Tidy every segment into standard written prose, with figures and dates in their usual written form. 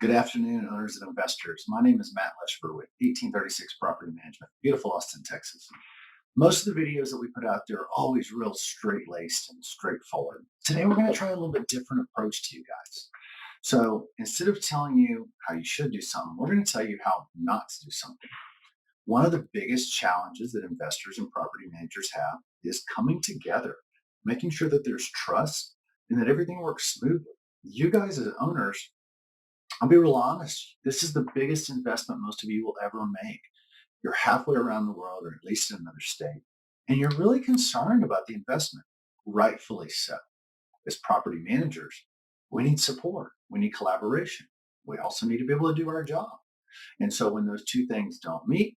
Good afternoon, owners and investors. My name is Matt Leschber with 1836 Property Management, beautiful Austin, Texas. Most of the videos that we put out there are always real straight-laced and straightforward. Today, we're going to try a little bit different approach to you guys. So instead of telling you how you should do something, we're going to tell you how not to do something. One of the biggest challenges that investors and property managers have is coming together, making sure that there's trust and that everything works smoothly. You guys as owners, I'll be real honest. This is the biggest investment most of you will ever make. You're halfway around the world, or at least in another state, and you're really concerned about the investment, rightfully so. As property managers, we need support, we need collaboration. We also need to be able to do our job. And so when those two things don't meet,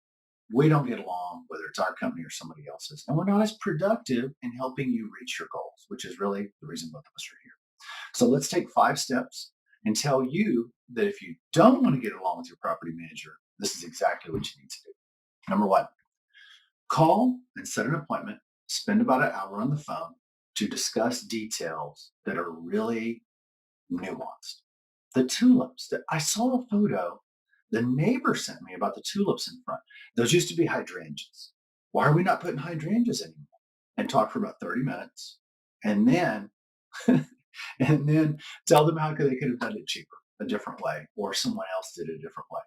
we don't get along, whether it's our company or somebody else's. And we're not as productive in helping you reach your goals, which is really the reason both of us are here. So let's take 5 steps and tell you that if you don't want to get along with your property manager, this is exactly what you need to do. Number one, call and set an appointment, spend about an hour on the phone to discuss details that are really nuanced. The tulips that I saw a photo the neighbor sent me about the tulips in front. Those used to be hydrangeas. Why are we not putting hydrangeas anymore? And talk for about 30 minutes. And then and then tell them how they could have done it cheaper, a different way, or someone else did it a different way.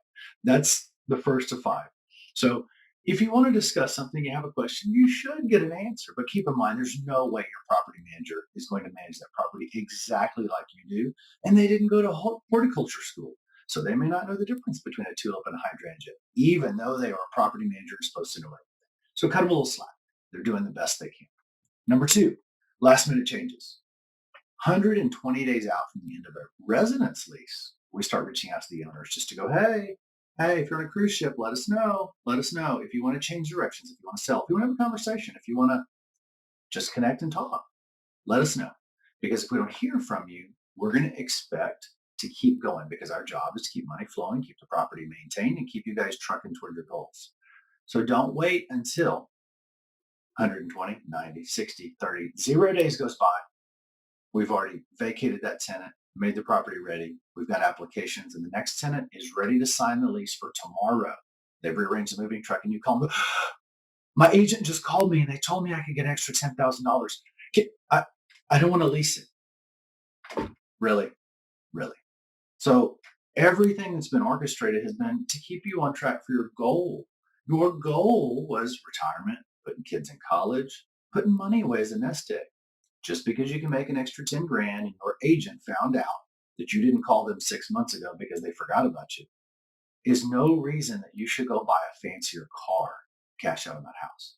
That's the first of 5. So if you want to discuss something, you have a question, you should get an answer. But keep in mind, there's no way your property manager is going to manage that property exactly like you do. And they didn't go to horticulture school. So they may not know the difference between a tulip and a hydrangea, even though they are a property manager and supposed to know everything. So cut them a little slack. They're doing the best they can. Number 2, last minute changes. 120 days out from the end of a residence lease, we start reaching out to the owners just to go, hey, if you're on a cruise ship, let us know. Let us know if you want to change directions, if you want to sell, if you want to have a conversation, if you want to just connect and talk. Let us know. Because if we don't hear from you, we're going to expect to keep going because our job is to keep money flowing, keep the property maintained, and keep you guys trucking toward your goals. So don't wait until 120, 90, 60, 30, 0 days goes by. We've already vacated that tenant, made the property ready. We've got applications, and the next tenant is ready to sign the lease for tomorrow. They've rearranged the moving truck, and you call them, my agent just called me, and they told me I could get an extra $10,000. I don't want to lease it. Really? Really? So everything that's been orchestrated has been to keep you on track for your goal. Your goal was retirement, putting kids in college, putting money away as a nest egg. Just because you can make an extra 10 grand and your agent found out that you didn't call them 6 months ago because they forgot about you is no reason that you should go buy a fancier car, cash out on that house.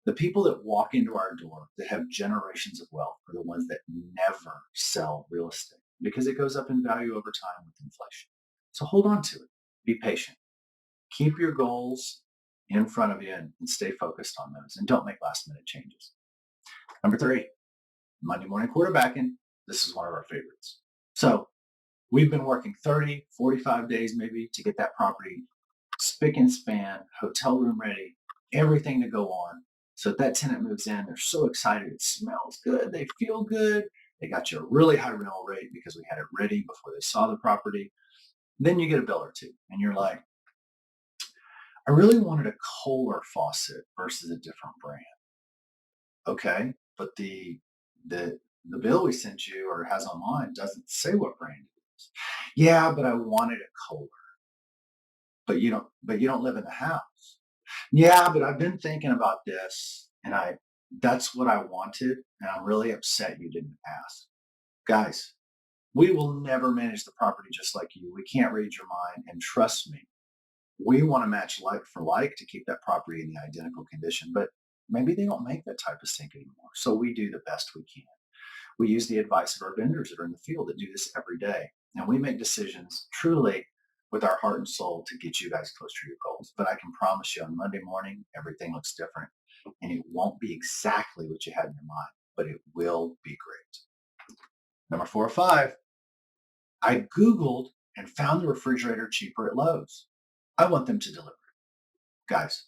The people that walk into our door that have generations of wealth are the ones that never sell real estate because it goes up in value over time with inflation. So hold on to it. Be patient. Keep your goals in front of you and stay focused on those and don't make last minute changes. Number 3, Monday morning quarterbacking. This is one of our favorites. So we've been working 30, 45 days maybe to get that property spick and span, hotel room ready, everything to go on. So that tenant moves in, they're so excited. It smells good. They feel good. They got you a really high rental rate because we had it ready before they saw the property. Then you get a bill or two and you're like, I really wanted a Kohler faucet versus a different brand. Okay, but the bill we sent you or has online doesn't say what brand it is. Yeah, but I wanted a Kohler. But you don't live in the house. Yeah, but I've been thinking about this and that's what I wanted and I'm really upset you didn't ask. Guys, we will never manage the property just like you. We can't read your mind and trust me. We want to match like for like to keep that property in the identical condition, but maybe they don't make that type of sink anymore. So we do the best we can. We use the advice of our vendors that are in the field that do this every day. And we make decisions truly with our heart and soul to get you guys closer to your goals. But I can promise you on Monday morning, everything looks different. And it won't be exactly what you had in your mind, but it will be great. Number 4 or 5, I Googled and found the refrigerator cheaper at Lowe's. I want them to deliver it. Guys,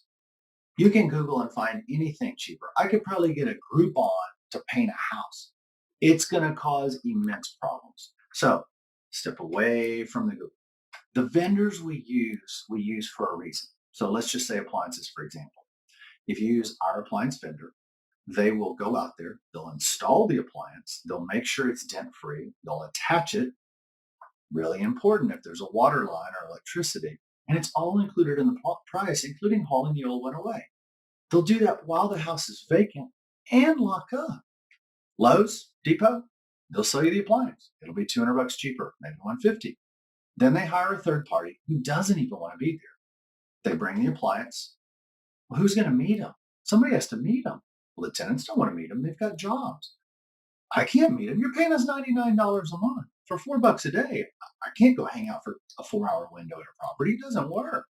you can Google and find anything cheaper. I could probably get a Groupon to paint a house. It's going to cause immense problems. So step away from the Google. The vendors we use for a reason. So let's just say appliances, for example. If you use our appliance vendor, they will go out there, they'll install the appliance, they'll make sure it's dent free, they'll attach it, really important if there's a water line or electricity, and it's all included in the price, including hauling the old one away. They'll do that while the house is vacant and lock up. Lowe's, Depot, they'll sell you the appliance. It'll be $200 cheaper, maybe 150. Then they hire a third party who doesn't even want to be there. They bring the appliance. Well, who's going to meet them? Somebody has to meet them. Well, the tenants don't want to meet them. They've got jobs. I can't meet them. You're paying us $99 a month for $4 a day. I can't go hang out for a 4-hour window at a property. It doesn't work.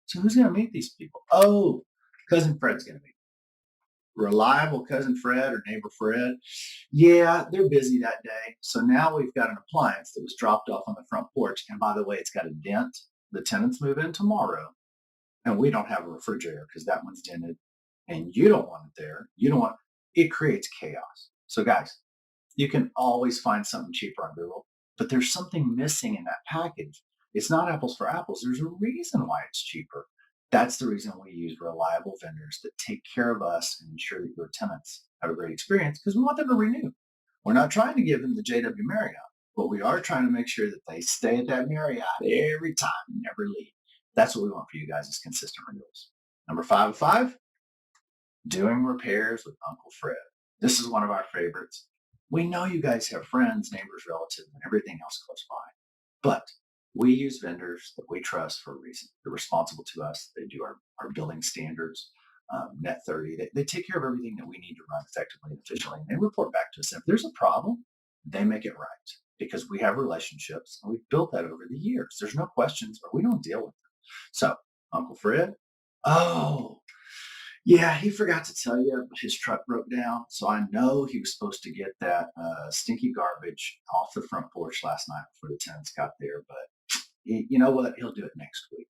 So who's going to meet these people? Oh, cousin Fred's going to meet them. Reliable cousin Fred or neighbor Fred. Yeah, they're busy that day. So now we've got an appliance that was dropped off on the front porch. And by the way, it's got a dent. The tenants move in tomorrow, and we don't have a refrigerator because that one's dented. And you don't want it there. You don't want it creates chaos. So guys, you can always find something cheaper on Google, but there's something missing in that package. It's not apples for apples. There's a reason why it's cheaper. That's the reason we use reliable vendors that take care of us and ensure that your tenants have a great experience because we want them to renew. We're not trying to give them the JW Marriott, but we are trying to make sure that they stay at that Marriott every time and never leave. That's what we want for you guys is consistent renewals. Number 5 of 5, doing repairs with Uncle Fred. This is one of our favorites. We know you guys have friends, neighbors, relatives, and everything else close by, but we use vendors that we trust for a reason. They're responsible to us. They do our billing standards, net 30. They take care of everything that we need to run effectively and efficiently. And they report back to us. And if there's a problem, they make it right because we have relationships and we've built that over the years. There's no questions, but we don't deal with them. So, Uncle Fred, oh, yeah, he forgot to tell you his truck broke down. So I know he was supposed to get that stinky garbage off the front porch last night before the tenants got there. But you know what? He'll do it next week.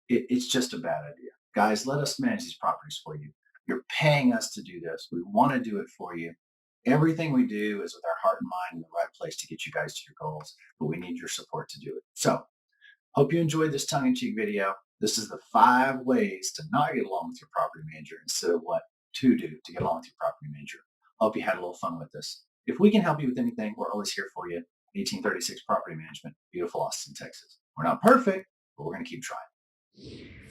It's just a bad idea. Guys, let us manage these properties for you. You're paying us to do this. We want to do it for you. Everything we do is with our heart and mind in the right place to get you guys to your goals, but we need your support to do it. So hope you enjoyed this tongue-in-cheek video. This is the 5 ways to not get along with your property manager instead of what to do to get along with your property manager. Hope you had a little fun with this. If we can help you with anything, we're always here for you. 1836 Property Management, beautiful Austin, Texas. We're not perfect, but we're going to keep trying.